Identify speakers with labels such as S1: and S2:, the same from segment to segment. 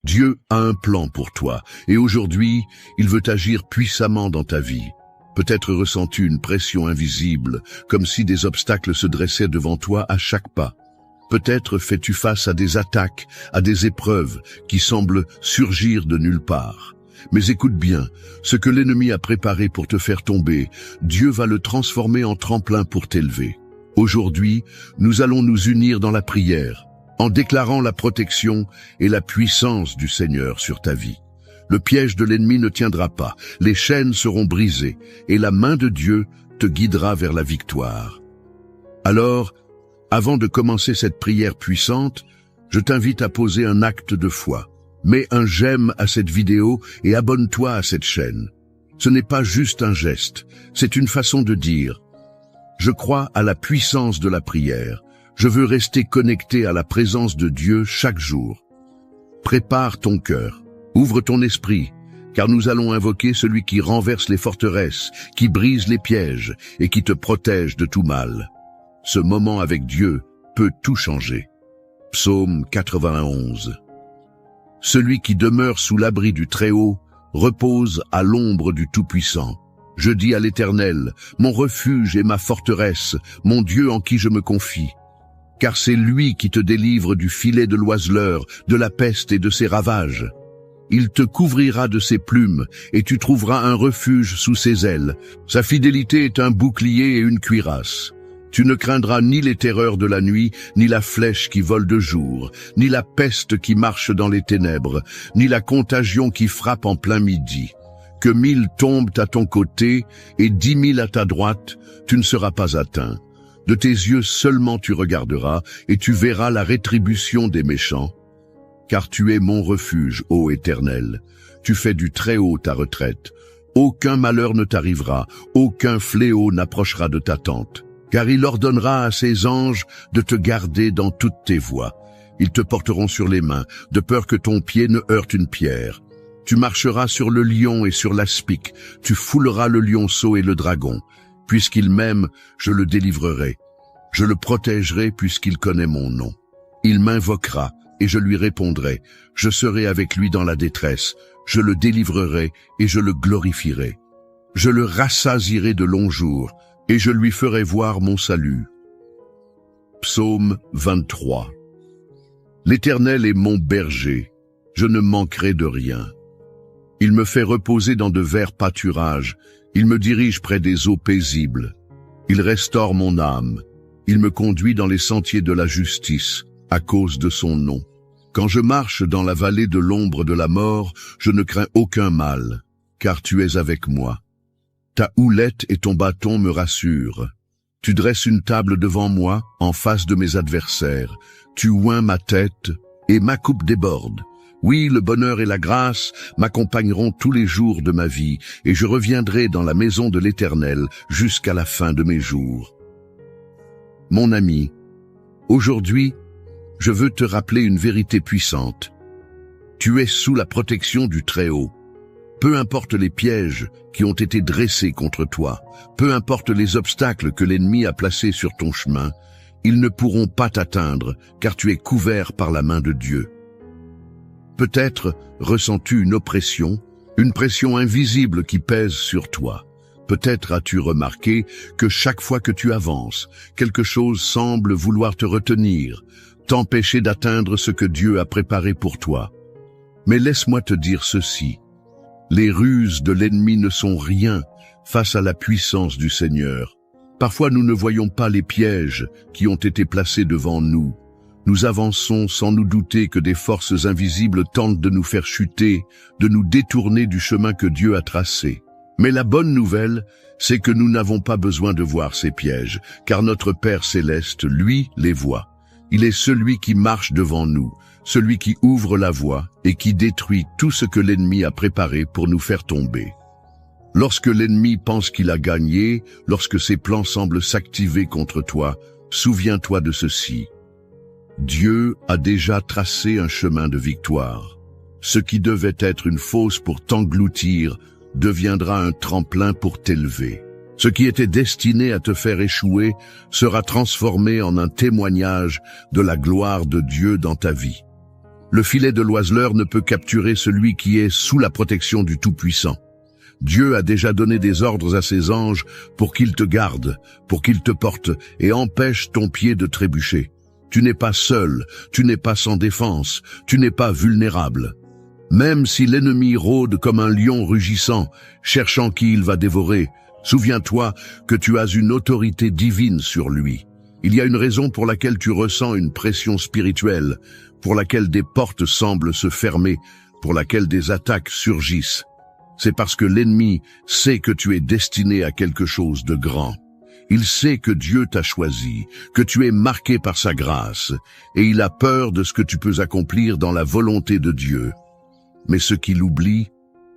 S1: Dieu a un plan pour toi, et aujourd'hui, il veut agir puissamment dans ta vie. Peut-être ressens-tu une pression invisible, comme si des obstacles se dressaient devant toi à chaque pas. Peut-être fais-tu face à des attaques, à des épreuves qui semblent surgir de nulle part. Mais écoute bien, ce que l'ennemi a préparé pour te faire tomber, Dieu va le transformer en tremplin pour t'élever. Aujourd'hui, nous allons nous unir dans la prière, en déclarant la protection et la puissance du Seigneur sur ta vie. Le piège de l'ennemi ne tiendra pas, les chaînes seront brisées, et la main de Dieu te guidera vers la victoire. Alors, avant de commencer cette prière puissante, je t'invite à poser un acte de foi. Mets un j'aime à cette vidéo et abonne-toi à cette chaîne. Ce n'est pas juste un geste, c'est une façon de dire « Je crois à la puissance de la prière. Je veux rester connecté à la présence de Dieu chaque jour. » Prépare ton cœur, ouvre ton esprit, car nous allons invoquer celui qui renverse les forteresses, qui brise les pièges et qui te protège de tout mal. Ce moment avec Dieu peut tout changer. Psaume 91. Celui qui demeure sous l'abri du Très-Haut repose à l'ombre du Tout-Puissant. Je dis à l'Éternel, mon refuge et ma forteresse, mon Dieu en qui je me confie. Car c'est lui qui te délivre du filet de l'oiseleur, de la peste et de ses ravages. Il te couvrira de ses plumes, et tu trouveras un refuge sous ses ailes. Sa fidélité est un bouclier et une cuirasse. Tu ne craindras ni les terreurs de la nuit, ni la flèche qui vole de jour, ni la peste qui marche dans les ténèbres, ni la contagion qui frappe en plein midi. Que 1000 tombent à ton côté et 10 000 à ta droite, tu ne seras pas atteint. De tes yeux seulement tu regarderas, et tu verras la rétribution des méchants. Car tu es mon refuge, ô Éternel. Tu fais du Très-Haut ta retraite. Aucun malheur ne t'arrivera, aucun fléau n'approchera de ta tente. Car il ordonnera à ses anges de te garder dans toutes tes voies. Ils te porteront sur les mains, de peur que ton pied ne heurte une pierre. Tu marcheras sur le lion et sur l'aspic, tu fouleras le lionceau et le dragon. Puisqu'il m'aime, je le délivrerai. Je le protégerai puisqu'il connaît mon nom. Il m'invoquera et je lui répondrai. Je serai avec lui dans la détresse. Je le délivrerai et je le glorifierai. Je le rassasierai de longs jours et je lui ferai voir mon salut. Psaume 23. L'Éternel est mon berger, je ne manquerai de rien. Il me fait reposer dans de verts pâturages, il me dirige près des eaux paisibles. Il restaure mon âme, il me conduit dans les sentiers de la justice, à cause de son nom. Quand je marche dans la vallée de l'ombre de la mort, je ne crains aucun mal, car tu es avec moi. Ta houlette et ton bâton me rassurent. Tu dresses une table devant moi, en face de mes adversaires. Tu oins ma tête, et ma coupe déborde. Oui, le bonheur et la grâce m'accompagneront tous les jours de ma vie, et je reviendrai dans la maison de l'Éternel jusqu'à la fin de mes jours. Mon ami, aujourd'hui, je veux te rappeler une vérité puissante. Tu es sous la protection du Très-Haut. Peu importe les pièges qui ont été dressés contre toi, peu importe les obstacles que l'ennemi a placés sur ton chemin, ils ne pourront pas t'atteindre, car tu es couvert par la main de Dieu. Peut-être ressens-tu une pression invisible qui pèse sur toi. Peut-être as-tu remarqué que chaque fois que tu avances, quelque chose semble vouloir te retenir, t'empêcher d'atteindre ce que Dieu a préparé pour toi. Mais laisse-moi te dire ceci. Les ruses de l'ennemi ne sont rien face à la puissance du Seigneur. Parfois nous ne voyons pas les pièges qui ont été placés devant nous. Nous avançons sans nous douter que des forces invisibles tentent de nous faire chuter, de nous détourner du chemin que Dieu a tracé. Mais la bonne nouvelle, c'est que nous n'avons pas besoin de voir ces pièges, car notre Père céleste, lui, les voit. Il est celui qui marche devant nous, celui qui ouvre la voie et qui détruit tout ce que l'ennemi a préparé pour nous faire tomber. Lorsque l'ennemi pense qu'il a gagné, lorsque ses plans semblent s'activer contre toi, souviens-toi de ceci. Dieu a déjà tracé un chemin de victoire. Ce qui devait être une fosse pour t'engloutir deviendra un tremplin pour t'élever. Ce qui était destiné à te faire échouer sera transformé en un témoignage de la gloire de Dieu dans ta vie. Le filet de l'oiseleur ne peut capturer celui qui est sous la protection du Tout-Puissant. Dieu a déjà donné des ordres à ses anges pour qu'ils te gardent, pour qu'ils te portent et empêchent ton pied de trébucher. Tu n'es pas seul, tu n'es pas sans défense, tu n'es pas vulnérable. Même si l'ennemi rôde comme un lion rugissant, cherchant qui il va dévorer, souviens-toi que tu as une autorité divine sur lui. Il y a une raison pour laquelle tu ressens une pression spirituelle, pour laquelle des portes semblent se fermer, pour laquelle des attaques surgissent. C'est parce que l'ennemi sait que tu es destiné à quelque chose de grand. Il sait que Dieu t'a choisi, que tu es marqué par sa grâce, et il a peur de ce que tu peux accomplir dans la volonté de Dieu. Mais ce qu'il oublie,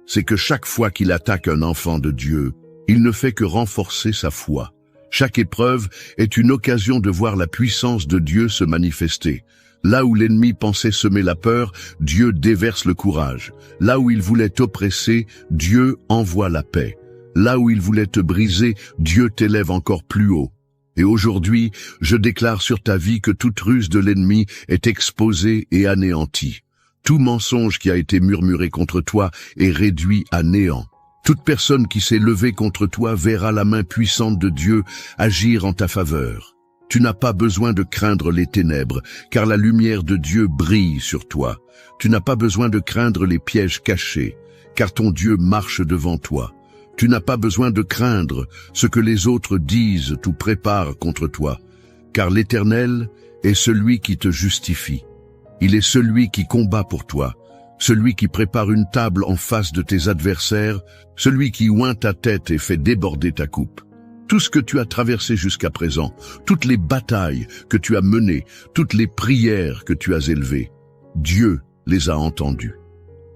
S1: c'est que chaque fois qu'il attaque un enfant de Dieu, il ne fait que renforcer sa foi. Chaque épreuve est une occasion de voir la puissance de Dieu se manifester. Là où l'ennemi pensait semer la peur, Dieu déverse le courage. Là où il voulait t'oppresser, Dieu envoie la paix. Là où il voulait te briser, Dieu t'élève encore plus haut. Et aujourd'hui, je déclare sur ta vie que toute ruse de l'ennemi est exposée et anéantie. Tout mensonge qui a été murmuré contre toi est réduit à néant. Toute personne qui s'est levée contre toi verra la main puissante de Dieu agir en ta faveur. Tu n'as pas besoin de craindre les ténèbres, car la lumière de Dieu brille sur toi. Tu n'as pas besoin de craindre les pièges cachés, car ton Dieu marche devant toi. Tu n'as pas besoin de craindre ce que les autres disent ou préparent contre toi, car l'Éternel est celui qui te justifie. Il est celui qui combat pour toi, celui qui prépare une table en face de tes adversaires, celui qui oint ta tête et fait déborder ta coupe. Tout ce que tu as traversé jusqu'à présent, toutes les batailles que tu as menées, toutes les prières que tu as élevées, Dieu les a entendues.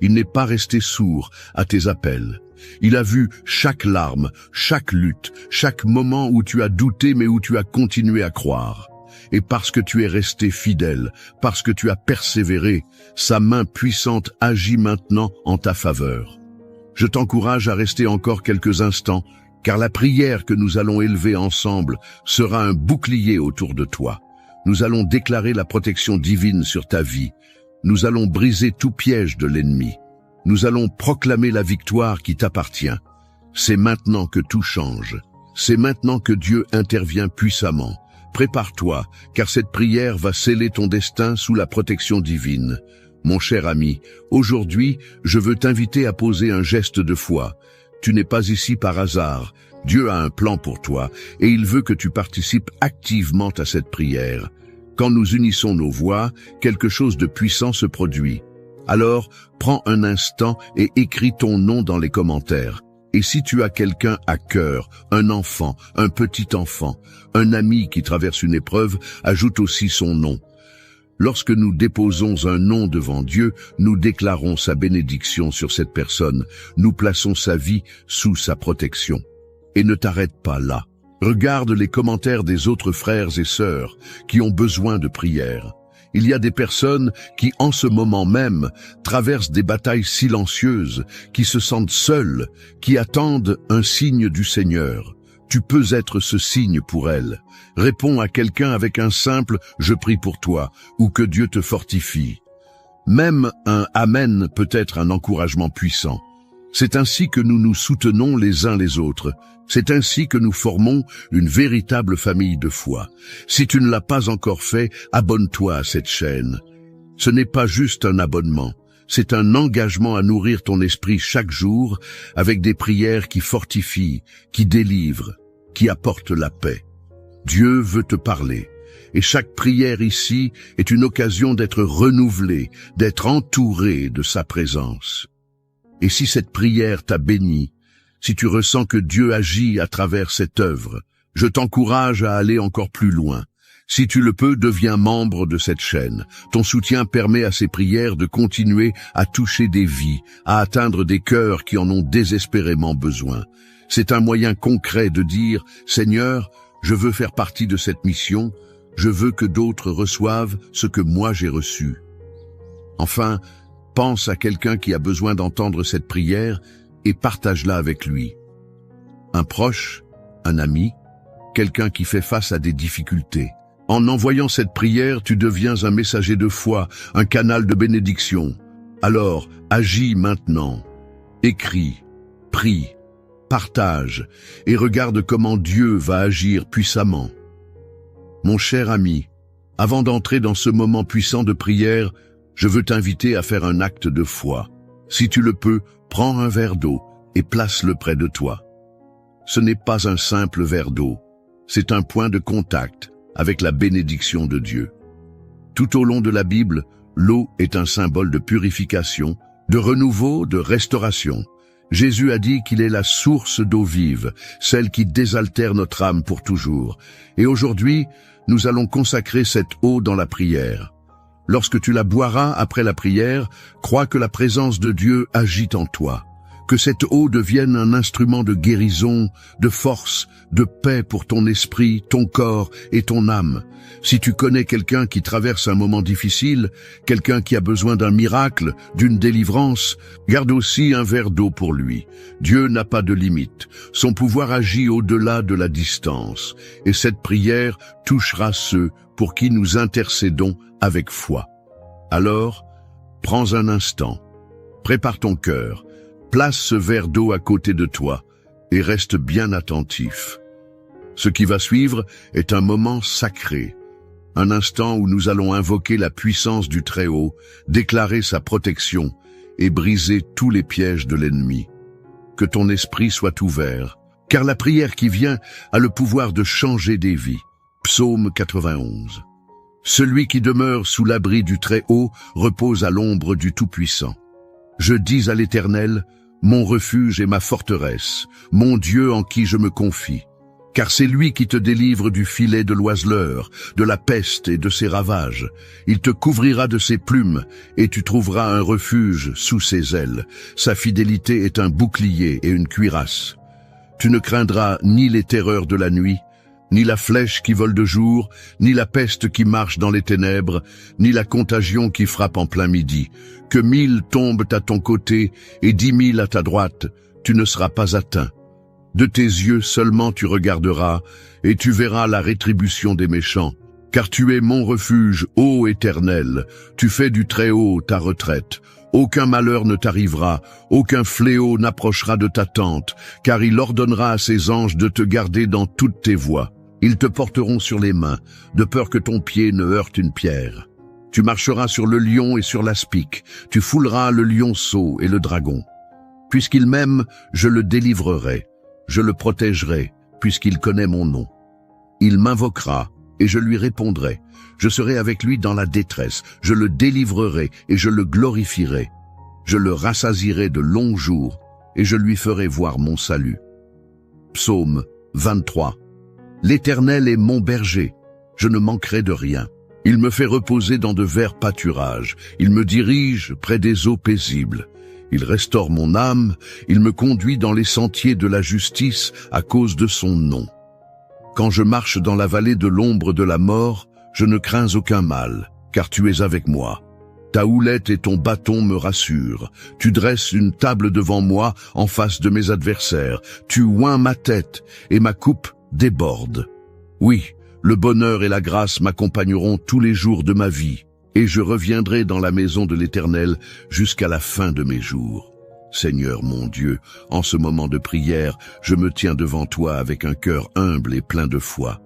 S1: Il n'est pas resté sourd à tes appels. Il a vu chaque larme, chaque lutte, chaque moment où tu as douté mais où tu as continué à croire. Et parce que tu es resté fidèle, parce que tu as persévéré, sa main puissante agit maintenant en ta faveur. Je t'encourage à rester encore quelques instants, car la prière que nous allons élever ensemble sera un bouclier autour de toi. Nous allons déclarer la protection divine sur ta vie. Nous allons briser tout piège de l'ennemi. Nous allons proclamer la victoire qui t'appartient. C'est maintenant que tout change. C'est maintenant que Dieu intervient puissamment. Prépare-toi, car cette prière va sceller ton destin sous la protection divine. Mon cher ami, aujourd'hui, je veux t'inviter à poser un geste de foi. Tu n'es pas ici par hasard. Dieu a un plan pour toi et il veut que tu participes activement à cette prière. Quand nous unissons nos voix, quelque chose de puissant se produit. Alors, prends un instant et écris ton nom dans les commentaires. Et si tu as quelqu'un à cœur, un enfant, un petit enfant, un ami qui traverse une épreuve, ajoute aussi son nom. Lorsque nous déposons un nom devant Dieu, nous déclarons sa bénédiction sur cette personne. Nous plaçons sa vie sous sa protection. Et ne t'arrête pas là. Regarde les commentaires des autres frères et sœurs qui ont besoin de prière. Il y a des personnes qui, en ce moment même, traversent des batailles silencieuses, qui se sentent seules, qui attendent un signe du Seigneur. Tu peux être ce signe pour elles. Réponds à quelqu'un avec un simple « Je prie pour toi » ou « Que Dieu te fortifie ». Même un « Amen » peut être un encouragement puissant. C'est ainsi que nous nous soutenons les uns les autres. C'est ainsi que nous formons une véritable famille de foi. Si tu ne l'as pas encore fait, abonne-toi à cette chaîne. Ce n'est pas juste un abonnement, c'est un engagement à nourrir ton esprit chaque jour avec des prières qui fortifient, qui délivrent, qui apportent la paix. Dieu veut te parler. Et chaque prière ici est une occasion d'être renouvelée, d'être entouré de sa présence. Et si cette prière t'a béni, si tu ressens que Dieu agit à travers cette œuvre, je t'encourage à aller encore plus loin. Si tu le peux, deviens membre de cette chaîne. Ton soutien permet à ces prières de continuer à toucher des vies, à atteindre des cœurs qui en ont désespérément besoin. C'est un moyen concret de dire « Seigneur, je veux faire partie de cette mission, je veux que d'autres reçoivent ce que moi j'ai reçu. » Enfin, pense à quelqu'un qui a besoin d'entendre cette prière et partage-la avec lui. Un proche, un ami, quelqu'un qui fait face à des difficultés. En envoyant cette prière, tu deviens un messager de foi, un canal de bénédiction. Alors, agis maintenant. Écris, prie, partage et regarde comment Dieu va agir puissamment. Mon cher ami, avant d'entrer dans ce moment puissant de prière, je veux t'inviter à faire un acte de foi. Si tu le peux, prends un verre d'eau et place-le près de toi. Ce n'est pas un simple verre d'eau, c'est un point de contact avec la bénédiction de Dieu. Tout au long de la Bible, l'eau est un symbole de purification, de renouveau, de restauration. Jésus a dit qu'il est la source d'eau vive, celle qui désaltère notre âme pour toujours. Et aujourd'hui, nous allons consacrer cette eau dans la prière. Lorsque tu la boiras après la prière, crois que la présence de Dieu agit en toi. Que cette eau devienne un instrument de guérison, de force, de paix pour ton esprit, ton corps et ton âme. Si tu connais quelqu'un qui traverse un moment difficile, quelqu'un qui a besoin d'un miracle, d'une délivrance, garde aussi un verre d'eau pour lui. Dieu n'a pas de limite. Son pouvoir agit au-delà de la distance. Et cette prière touchera ceux pour qui nous intercédons avec foi. Alors, prends un instant, prépare ton cœur, place ce verre d'eau à côté de toi et reste bien attentif. Ce qui va suivre est un moment sacré, un instant où nous allons invoquer la puissance du Très-Haut, déclarer sa protection et briser tous les pièges de l'ennemi. Que ton esprit soit ouvert, car la prière qui vient a le pouvoir de changer des vies. Psaume 91. Celui qui demeure sous l'abri du Très-Haut repose à l'ombre du Tout-Puissant. Je dis à l'Éternel, mon refuge et ma forteresse, mon Dieu en qui je me confie. Car c'est lui qui te délivre du filet de l'oiseleur, de la peste et de ses ravages. Il te couvrira de ses plumes, et tu trouveras un refuge sous ses ailes. Sa fidélité est un bouclier et une cuirasse. Tu ne craindras ni les terreurs de la nuit, ni la flèche qui vole de jour, ni la peste qui marche dans les ténèbres, ni la contagion qui frappe en plein midi. Que 1000 tombent à ton côté et 10 000 à ta droite, tu ne seras pas atteint. De tes yeux seulement tu regarderas, et tu verras la rétribution des méchants. Car tu es mon refuge, ô Éternel, tu fais du Très-Haut ta retraite. Aucun malheur ne t'arrivera, aucun fléau n'approchera de ta tente, car il ordonnera à ses anges de te garder dans toutes tes voies. Ils te porteront sur les mains, de peur que ton pied ne heurte une pierre. Tu marcheras sur le lion et sur l'aspic, tu fouleras le lionceau et le dragon. Puisqu'il m'aime, je le délivrerai, je le protégerai, puisqu'il connaît mon nom. Il m'invoquera, et je lui répondrai. Je serai avec lui dans la détresse, je le délivrerai et je le glorifierai. Je le rassasierai de longs jours, et je lui ferai voir mon salut. Psaume 23. L'Éternel est mon berger, je ne manquerai de rien. Il me fait reposer dans de verts pâturages, il me dirige près des eaux paisibles. Il restaure mon âme, il me conduit dans les sentiers de la justice à cause de son nom. Quand je marche dans la vallée de l'ombre de la mort, je ne crains aucun mal, car tu es avec moi. Ta houlette et ton bâton me rassurent. Tu dresses une table devant moi en face de mes adversaires. Tu oins ma tête et ma coupe déborde. Oui, le bonheur et la grâce m'accompagneront tous les jours de ma vie, et je reviendrai dans la maison de l'Éternel jusqu'à la fin de mes jours. Seigneur mon Dieu, en ce moment de prière, je me tiens devant toi avec un cœur humble et plein de foi.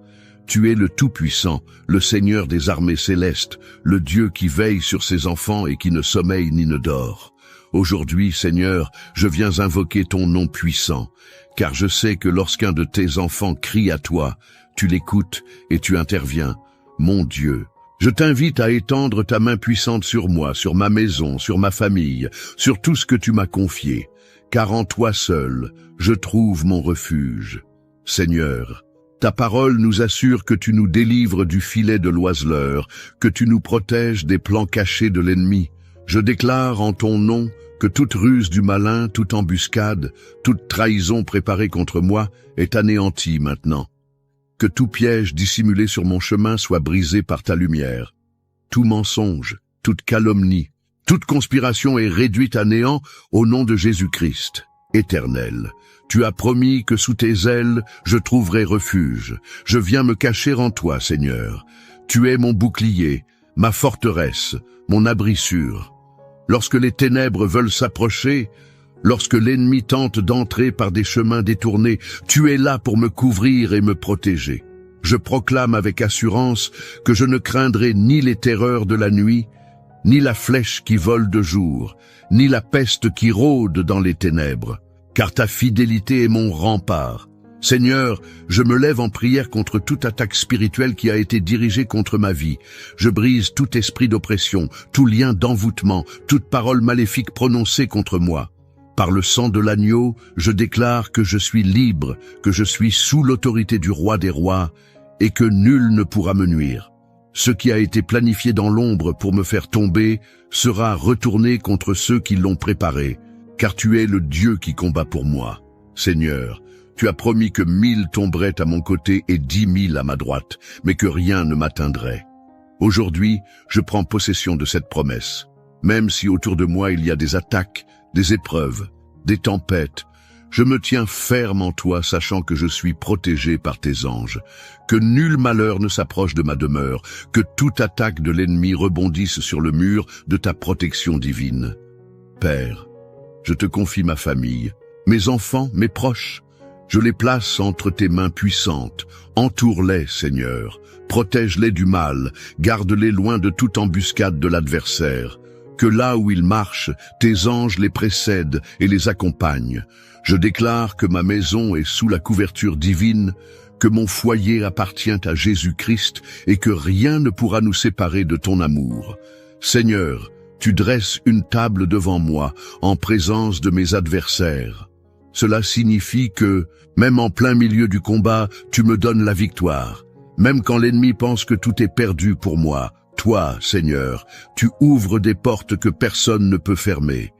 S1: Tu es le Tout-Puissant, le Seigneur des armées célestes, le Dieu qui veille sur ses enfants et qui ne sommeille ni ne dort. Aujourd'hui, Seigneur, je viens invoquer ton nom puissant, car je sais que lorsqu'un de tes enfants crie à toi, tu l'écoutes et tu interviens. Mon Dieu, je t'invite à étendre ta main puissante sur moi, sur ma maison, sur ma famille, sur tout ce que tu m'as confié, car en toi seul, je trouve mon refuge. Seigneur, ta parole nous assure que tu nous délivres du filet de l'oiseleur, que tu nous protèges des plans cachés de l'ennemi. Je déclare en ton nom que toute ruse du malin, toute embuscade, toute trahison préparée contre moi est anéantie maintenant. Que tout piège dissimulé sur mon chemin soit brisé par ta lumière. Tout mensonge, toute calomnie, toute conspiration est réduite à néant au nom de Jésus-Christ. Éternel, tu as promis que sous tes ailes, je trouverai refuge. Je viens me cacher en toi, Seigneur. Tu es mon bouclier, ma forteresse, mon abri sûr. Lorsque les ténèbres veulent s'approcher, lorsque l'ennemi tente d'entrer par des chemins détournés, tu es là pour me couvrir et me protéger. Je proclame avec assurance que je ne craindrai ni les terreurs de la nuit, ni la flèche qui vole de jour, ni la peste qui rôde dans les ténèbres, car ta fidélité est mon rempart. Seigneur, je me lève en prière contre toute attaque spirituelle qui a été dirigée contre ma vie. Je brise tout esprit d'oppression, tout lien d'envoûtement, toute parole maléfique prononcée contre moi. Par le sang de l'agneau, je déclare que je suis libre, que je suis sous l'autorité du roi des rois, et que nul ne pourra me nuire. Ce qui a été planifié dans l'ombre pour me faire tomber sera retourné contre ceux qui l'ont préparé, car tu es le Dieu qui combat pour moi. Seigneur, tu as promis que 1000 tomberaient à mon côté et 10 000 à ma droite, mais que rien ne m'atteindrait. Aujourd'hui, je prends possession de cette promesse. Même si autour de moi il y a des attaques, des épreuves, des tempêtes, je me tiens ferme en toi, sachant que je suis protégé par tes anges, que nul malheur ne s'approche de ma demeure, que toute attaque de l'ennemi rebondisse sur le mur de ta protection divine. Père, je te confie ma famille, mes enfants, mes proches. Je les place entre tes mains puissantes. Entoure-les, Seigneur. Protège-les du mal. Garde-les loin de toute embuscade de l'adversaire. Que là où ils marchent, tes anges les précèdent et les accompagnent. Je déclare que ma maison est sous la couverture divine, que mon foyer appartient à Jésus-Christ et que rien ne pourra nous séparer de ton amour. Seigneur, tu dresses une table devant moi, en présence de mes adversaires. Cela signifie que, même en plein milieu du combat, tu me donnes la victoire. Même quand l'ennemi pense que tout est perdu pour moi, toi, Seigneur, tu ouvres des portes que personne ne peut fermer.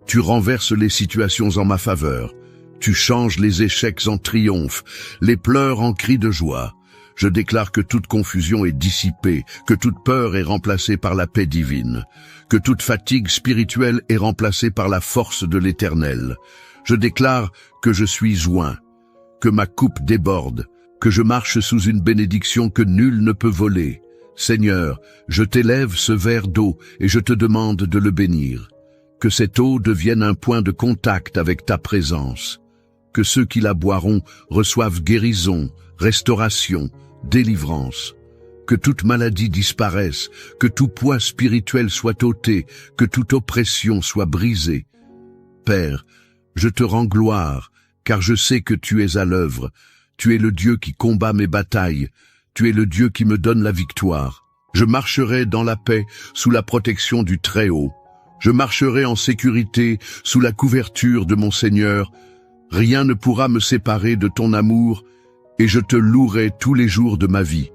S1: Tu renverses les situations en ma faveur. Tu changes les échecs en triomphe, les pleurs en cris de joie. Je déclare que toute confusion est dissipée, que toute peur est remplacée par la paix divine, que toute fatigue spirituelle est remplacée par la force de l'Éternel. Je déclare que je suis joint, que ma coupe déborde, que je marche sous une bénédiction que nul ne peut voler. Seigneur, je t'élève ce verre d'eau et je te demande de le bénir. Que cette eau devienne un point de contact avec ta présence. Que ceux qui la boiront reçoivent guérison, restauration, délivrance. Que toute maladie disparaisse, que tout poids spirituel soit ôté, que toute oppression soit brisée. Père, je te rends gloire, car je sais que tu es à l'œuvre. Tu es le Dieu qui combat mes batailles. Tu es le Dieu qui me donne la victoire. Je marcherai dans la paix sous la protection du Très-Haut. Je marcherai en sécurité sous la couverture de mon Seigneur. Rien ne pourra me séparer de ton amour, et je te louerai tous les jours de ma vie.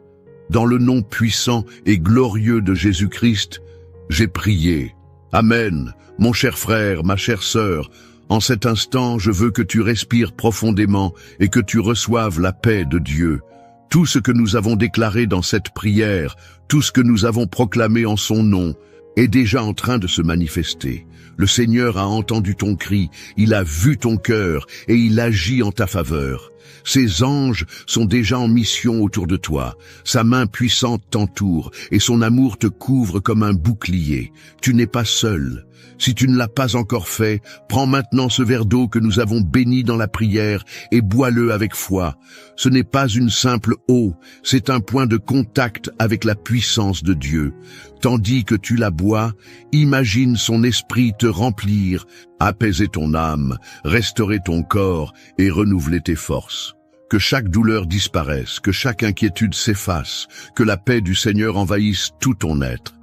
S1: Dans le nom puissant et glorieux de Jésus-Christ, j'ai prié. Amen, mon cher frère, ma chère sœur. En cet instant, je veux que tu respires profondément et que tu reçoives la paix de Dieu. Tout ce que nous avons déclaré dans cette prière, tout ce que nous avons proclamé en son nom, est déjà en train de se manifester. Le Seigneur a entendu ton cri, il a vu ton cœur et il agit en ta faveur. Ses anges sont déjà en mission autour de toi. Sa main puissante t'entoure et son amour te couvre comme un bouclier. Tu n'es pas seul. Si tu ne l'as pas encore fait, prends maintenant ce verre d'eau que nous avons béni dans la prière et bois-le avec foi. Ce n'est pas une simple eau, c'est un point de contact avec la puissance de Dieu. Tandis que tu la bois, imagine son esprit te remplir, apaiser ton âme, restaurer ton corps et renouveler tes forces. Que chaque douleur disparaisse, que chaque inquiétude s'efface, que la paix du Seigneur envahisse tout ton être.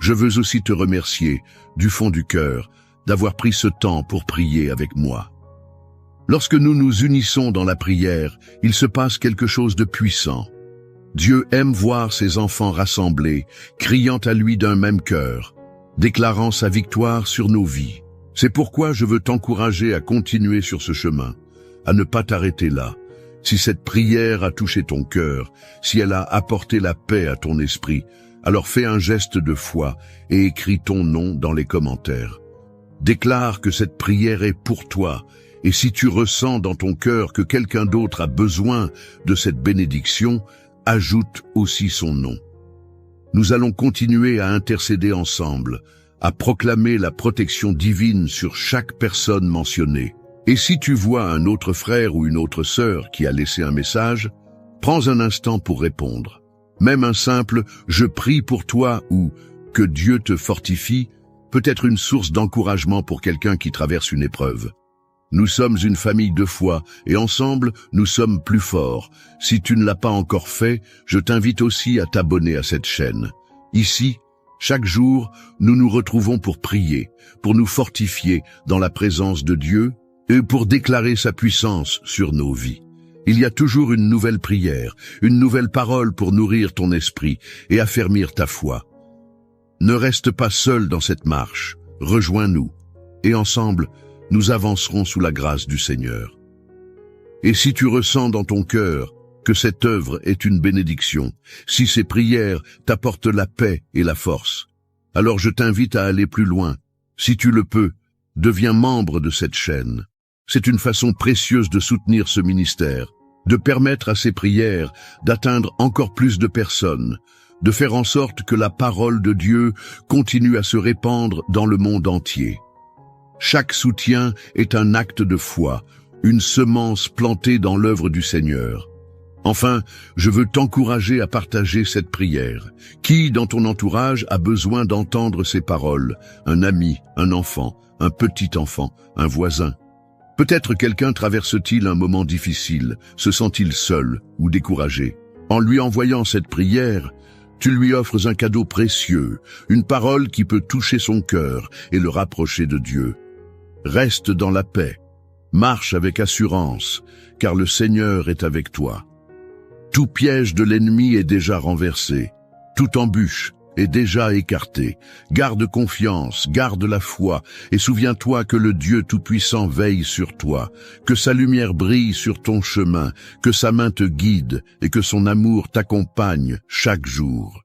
S1: Je veux aussi te remercier, du fond du cœur, d'avoir pris ce temps pour prier avec moi. Lorsque nous nous unissons dans la prière, il se passe quelque chose de puissant. Dieu aime voir ses enfants rassemblés, criant à lui d'un même cœur, déclarant sa victoire sur nos vies. C'est pourquoi je veux t'encourager à continuer sur ce chemin, à ne pas t'arrêter là. Si cette prière a touché ton cœur, si elle a apporté la paix à ton esprit, alors fais un geste de foi et écris ton nom dans les commentaires. Déclare que cette prière est pour toi, et si tu ressens dans ton cœur que quelqu'un d'autre a besoin de cette bénédiction, ajoute aussi son nom. Nous allons continuer à intercéder ensemble, à proclamer la protection divine sur chaque personne mentionnée. Et si tu vois un autre frère ou une autre sœur qui a laissé un message, prends un instant pour répondre. Même un simple « je prie pour toi » ou « que Dieu te fortifie » peut être une source d'encouragement pour quelqu'un qui traverse une épreuve. Nous sommes une famille de foi et ensemble, nous sommes plus forts. Si tu ne l'as pas encore fait, je t'invite aussi à t'abonner à cette chaîne. Ici, chaque jour, nous nous retrouvons pour prier, pour nous fortifier dans la présence de Dieu et pour déclarer sa puissance sur nos vies. Il y a toujours une nouvelle prière, une nouvelle parole pour nourrir ton esprit et affermir ta foi. Ne reste pas seul dans cette marche, rejoins-nous, et ensemble, nous avancerons sous la grâce du Seigneur. Et si tu ressens dans ton cœur que cette œuvre est une bénédiction, si ces prières t'apportent la paix et la force, alors je t'invite à aller plus loin. Si tu le peux, deviens membre de cette chaîne. C'est une façon précieuse de soutenir ce ministère, de permettre à ces prières d'atteindre encore plus de personnes, de faire en sorte que la parole de Dieu continue à se répandre dans le monde entier. Chaque soutien est un acte de foi, une semence plantée dans l'œuvre du Seigneur. Enfin, je veux t'encourager à partager cette prière. Qui dans ton entourage a besoin d'entendre ces paroles? Un ami, un enfant, un petit enfant, un voisin. Peut-être quelqu'un traverse-t-il un moment difficile, se sent-il seul ou découragé. En lui envoyant cette prière, tu lui offres un cadeau précieux, une parole qui peut toucher son cœur et le rapprocher de Dieu. Reste dans la paix, marche avec assurance, car le Seigneur est avec toi. Tout piège de l'ennemi est déjà renversé, toute embûche est déjà écartée. Garde confiance, garde la foi, et souviens-toi que le Dieu Tout-Puissant veille sur toi, que sa lumière brille sur ton chemin, que sa main te guide et que son amour t'accompagne chaque jour.